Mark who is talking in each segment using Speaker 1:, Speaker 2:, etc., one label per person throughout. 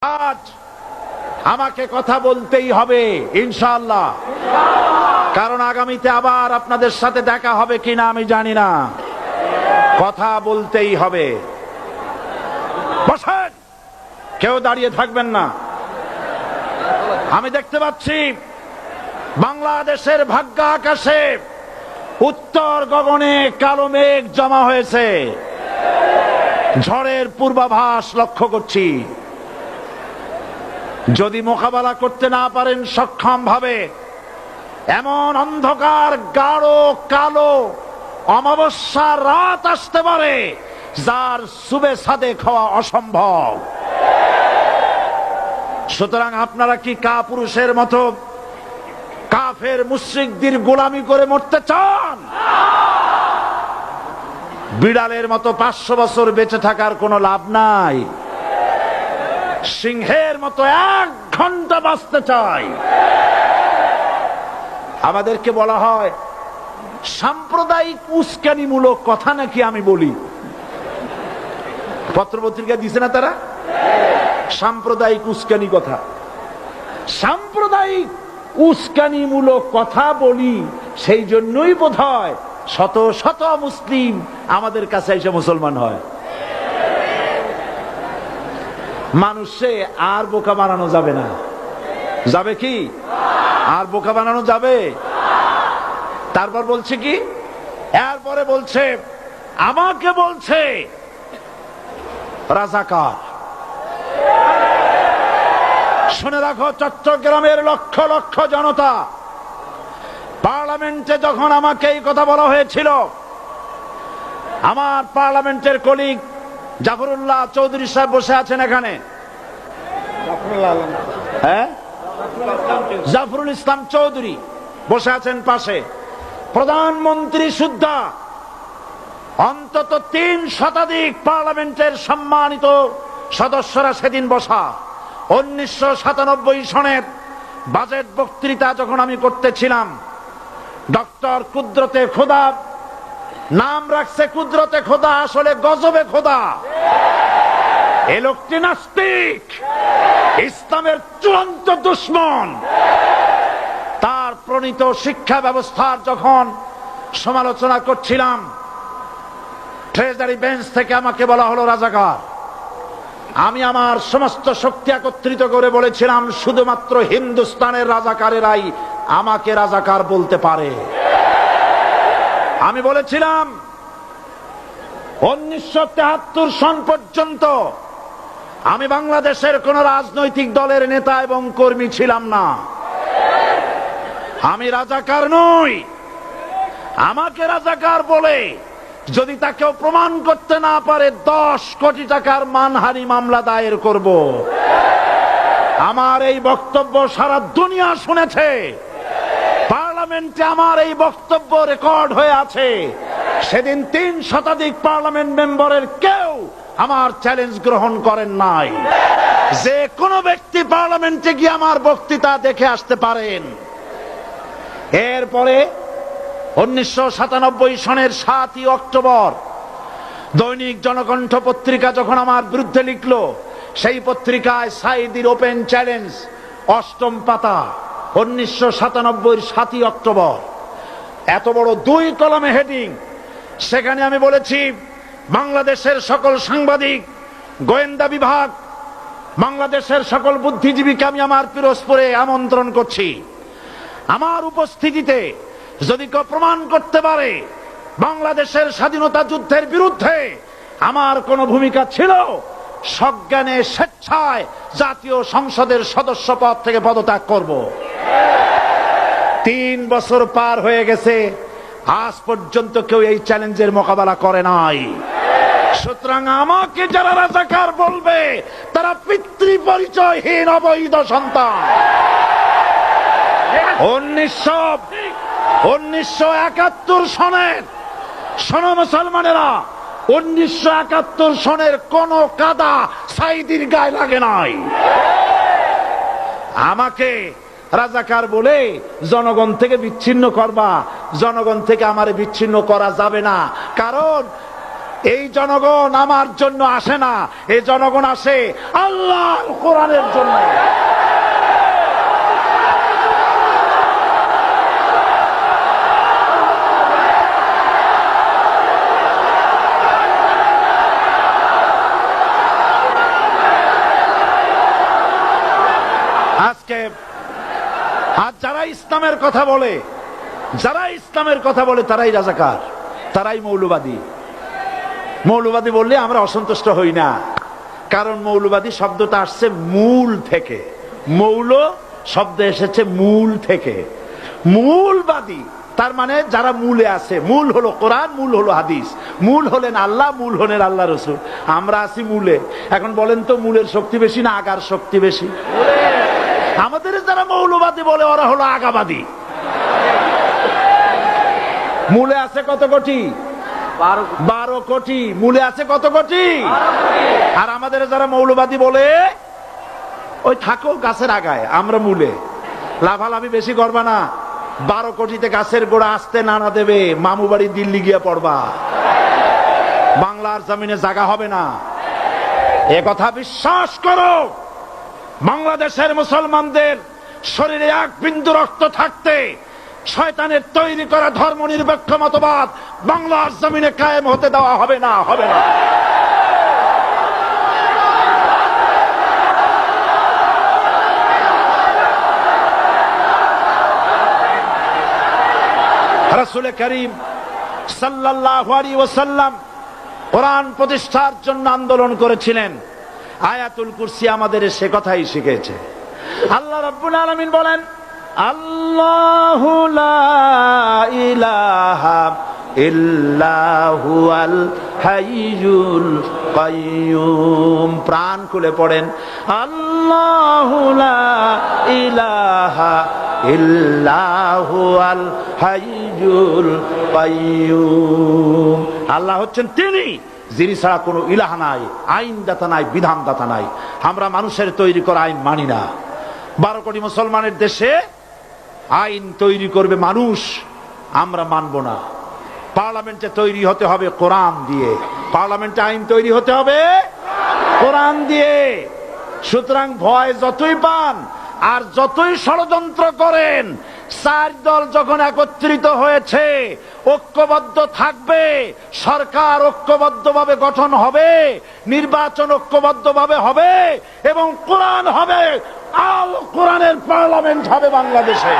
Speaker 1: আজ আমাকে কথা বলতেই হবে ইনশাআল্লাহ, কারণ আগামীতে আবার আপনাদের সাথে দেখা হবে কিনা আমি জানি না। কথা বলতেই হবে। বসেন, কেউ দাঁড়িয়ে থাকবেন না। আমি দেখতে পাচ্ছি বাংলাদেশের ভাগ্য আকাশে উত্তর গগনে কালো মেঘ জমা হয়েছে, ঝড়ের পূর্বাভাস লক্ষ্য করছি। যদি মোকাবেলা করতে না পারেন সক্ষম ভাবে, এমন অন্ধকার গাঢ় কালো অমাবস্যার রাত আসতে পারে যার সুবে সাদেক হওয়া অসম্ভব। সুতরাং আপনারা কি কাপুরুষের মতো কাফের মুশরিকদের গোলামি করে মরতে চান? বিড়ালের মতো 500 বছর বেঁচে থাকার কোনো লাভ নাই। সিংহের মতো 1 ঘন্টা বাঁচতে চাই। আমাদেরকে বলা হয় সাম্প্রদায়িক উস্কানিমূলক কথা নাকি আমি বলি। পত্রপত্রিকা দিছে না তারা? সাম্প্রদায়িক উস্কানি কথা, সাম্প্রদায়িক উস্কানিমূলক কথা বলি। সেই জন্যই বোধহয় শত শত মুসলিম আমাদের কাছে এসে মুসলমান হয়। মানুষে আর বোকা বানানো যাবে না। যাবে কি? আর বোকা বানানো যাবে? তারপর বলছে কি, এরপরে বলছে আমাকে বলছে রাজাকার। শুনে রাখো চট্টগ্রামের লক্ষ লক্ষ জনতা, পার্লামেন্টে যখন আমাকে এই কথা বলা হয়েছিল, আমার পার্লামেন্টের কলিগ জাফরুল্লাহ চৌধুরী সাহেব বসে আছেন এখানে। হ্যাঁ, জাফরুল ইসলাম চৌধুরী বসে আছেন পাশে। প্রধানমন্ত্রী সুদ্ধা, অন্তত 3 শতাধিক পার্লামেন্টের সম্মানিত সদস্যরা সেদিন বসা। 1997 সনের বাজেট বক্তৃতা যখন আমি করতেছিলাম, ডক্টর কুদরতে খোদা, নাম রাখছে কুদরতে খোদা, আসলে গজবে খোদা। এই লোকটি নাস্তিক, ইসলামের চূড়ান্ত দুশমন। তার প্রণীত শিক্ষা ব্যবস্থার যখন সমালোচনা করছিলাম, ট্রেজারি বেঞ্চ থেকে আমাকে বলা হলো রাজাকার। আমি আমার সমস্ত শক্তি একত্রিত করে বলেছিলাম শুধুমাত্র হিন্দুস্তানের রাজাকারেরাই আমাকে রাজাকার বলতে পারে। আমি বলেছিলাম 1973 সন পর্যন্ত আমি বাংলাদেশের কোন রাজনৈতিক দলের নেতা এবং কর্মী ছিলাম না। আমি রাজাকার নই। আমাকে রাজাকার বলে যদি তাকেও প্রমাণ করতে না পারে 10 কোটি টাকার মানহানি মামলা দায়ের করব। আমার এই বক্তব্য সারা দুনিয়া শুনেছে। পার্লামেন্টে আমার এই বক্তব্য রেকর্ড হয়ে আছে। সেদিন 3 শতাধিক পার্লামেন্ট মেম্বারের কেউ আমার চ্যালেঞ্জ গ্রহণ করেন নাই। যে কোনো ব্যক্তি পার্লামেন্টে গিয়ে আমার বক্তৃতা দেখে আসতে পারেন। এরপরে 1997 সনের 7ই অক্টোবর দৈনিক জনকণ্ঠ পত্রিকা যখন আমার বিরুদ্ধে লিখলো, সেই পত্রিকায় সাইদির ওপেন চ্যালেঞ্জ 8ম পাতা, 1997 7ই অক্টোবর, এত বড় 2 কলমে হেডিং। সেখানে আমি বলেছি বাংলাদেশের সকল সাংবাদিক, গোয়েন্দা বিভাগ, বাংলাদেশের সকল বুদ্ধিজীবীকে আমি আমার পিরোজপুরে আমন্ত্রণ করছি। আমার উপস্থিতিতে যদি কেউ প্রমাণ করতে পারে বাংলাদেশের স্বাধীনতা যুদ্ধের বিরুদ্ধে আমার কোনো ভূমিকা ছিল, সজ্ঞানে স্বেচ্ছায় জাতীয় সংসদের সদস্য পদ থেকে পদত্যাগ করব। 3 বছর পার হয়ে গেছে, আজ পর্যন্ত কেউ এই চ্যালেঞ্জের মোকাবেলা করে নাই। সুতরাং আমাকে যারা রাজাকার বলবে তারা পিতৃ পরিচয়হীন অবৈধ সন্তান। 1971 সনের, শোনো মুসলমানেরা, 1971 সনের কোন কাদা সাইদির গায়ে লাগে নাই। আমাকে রাজাকার বলে জনগণ থেকে বিচ্ছিন্ন করবা। জনগণ থেকে আমারে বিচ্ছিন্ন করা যাবে না, কারণ এই জনগণ আমার জন্য আসে না, এই জনগণ আসে আল্লাহর কোরআনের জন্য। আজকে আর যারা ইসলামের কথা বলে, যারা ইসলামের কথা বলে তারাই রাজাকার, তারাই মৌলবাদী। মৌলবাদী বললে আমরা অসন্তুষ্ট হই না, কারণ মৌলবাদী শব্দটা আসছে মূল থেকে। মৌল শব্দ এসেছে মূল থেকে। মূলবাদী তার মানে যারা মূলে আছে। মূল হলো কোরআন, মূল হলো হাদিস, মূল হলেন আল্লাহ, মূল হলেন আল্লাহ রসুল। আমরা আছি মূলে। এখন বলেন তো মূলের শক্তি বেশি না আগার শক্তি বেশি? আমাদের যারা মৌলবাদী বলে ওরা হলো আগাবাদী। মূলে আছে কত কোটি? 12 কোটি। মূলে আছে কত কোটি? আর আমাদের যারা মৌলবাদী বলে ওই থাকো গাছের আগায়, আমরা মূলে। লাভালাভি বেশি করবা না, 12 কোটিতে গাছের গোড়া আসতে নানা দেবে, মামু বাড়ি দিল্লি গিয়ে পড়বা, বাংলার জমিনে জায়গা হবে না। এ কথা বিশ্বাস করো। বাংলাদেশের মুসলমানদের শরীরে এক বিন্দু রক্ত থাকতে শয়তানের তৈরি করা ধর্ম নিরপেক্ষ মতবাদ বাংলার জমিনে কায়েম হতে দেওয়া হবে না, হবে না। রাসূল করিম সাল্লাল্লাহু আলাইহি ওয়াসাল্লাম কোরআন প্রতিষ্ঠার জন্য আন্দোলন করেছিলেন। আয়াতুল কুরসি আমাদের সে কথাই শিখেছে। আল্লাহ রাব্বুল আলামিন বলেন, আল্লাহু লা ইলাহা ইল্লা হুয়াল হাইয়ুল কাইয়্যুম। প্রাণ খুলে পড়েন, আল্লাহু লা ইলাহা ইল্লা হুয়াল হাইয়ুল কাইয়্যুম। আল্লাহ হচ্ছেন তিনি, যিনি ছাড়া কোনো ইলাহ নাই, আইনদাতা নাই, বিধানদাতা নাই। আমরা মানুষের তৈরি করা আইন মানি না। 12 কোটি মুসলমানের দেশে আইন তৈরি করবে মানুষ, আমরা মানব না। পার্লামেন্টে তৈরি হতে হবে কোরআন দিয়ে, পার্লামেন্টে আইন তৈরি হতে হবে কোরআন দিয়ে। সুতরাং ভয় যতই পান আর যতই ষড়যন্ত্র করেন, 4 দল যখন একত্রিত হয়েছে, ঐক্যবদ্ধ থাকবে, সরকার ঐক্যবদ্ধভাবে গঠন হবে, নির্বাচন ঐক্যবদ্ধভাবে হবে এবং কোরআন হবে, আল কোরআনের পার্লামেন্ট হবে বাংলাদেশে।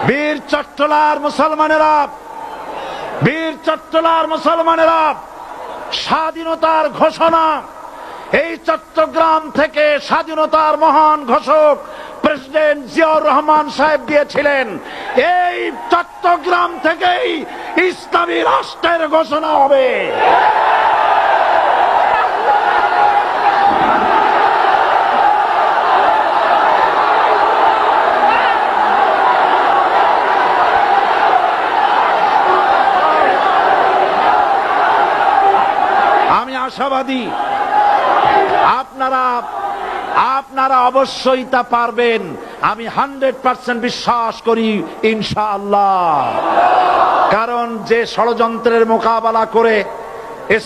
Speaker 1: বীর চট্টলার মুসলমানেরা, বীর চট্টলার মুসলমানেরা স্বাধীনতার ঘোষণা এই চট্টগ্রাম থেকে স্বাধীনতার মহান ঘোষক প্রেসিডেন্ট জিয়াউর রহমান সাহেব দিয়েছিলেন। এই চট্টগ্রাম থেকেই ইসলামী রাষ্ট্রের ঘোষণা হবে। আশাবাদী আপনারা অবশ্যই তা পারবেন। আমি 100% বিশ্বাস করি ইনশাআল্লাহ। কারণ যে ষড়যন্ত্রের মোকাবেলা করে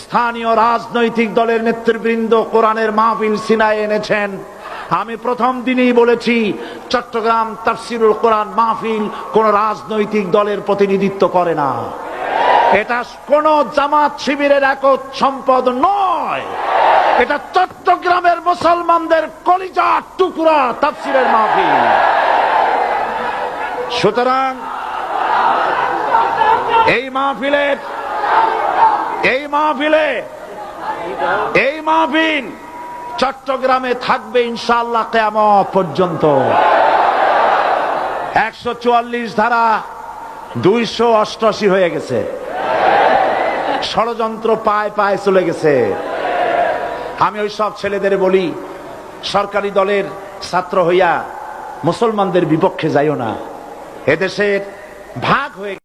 Speaker 1: স্থানীয় রাজনৈতিক দলের নেতৃবৃন্দ কোরআনের মাহফিল সিনায় এনেছেন, আমি প্রথম দিনেই বলেছি চট্টগ্রাম তাফসিরুল কোরআন মাহফিল কোন রাজনৈতিক দলের প্রতিনিধিত্ব করে না। এটা কোন জামাত শিবিরের একক সম্পদ নয়, এটা চট্টগ্রামের মুসলমানদের কলিজার টুকরা তাফসিরের মাহফিল। সুতরাং এই মাহফিল চট্টগ্রামে থাকবে ইনশাআল্লাহ কিয়ামত পর্যন্ত। 144 ধারা 288 হয়ে গেছে, ষড়যন্ত্র পায় পায় চলে গেছে। আমি ওই সব ছেলেদের বলি, সরকারি দলের ছাত্র হইয়া মুসলমানদের বিপক্ষে যাইও না। এদেশের ভাগ হয়ে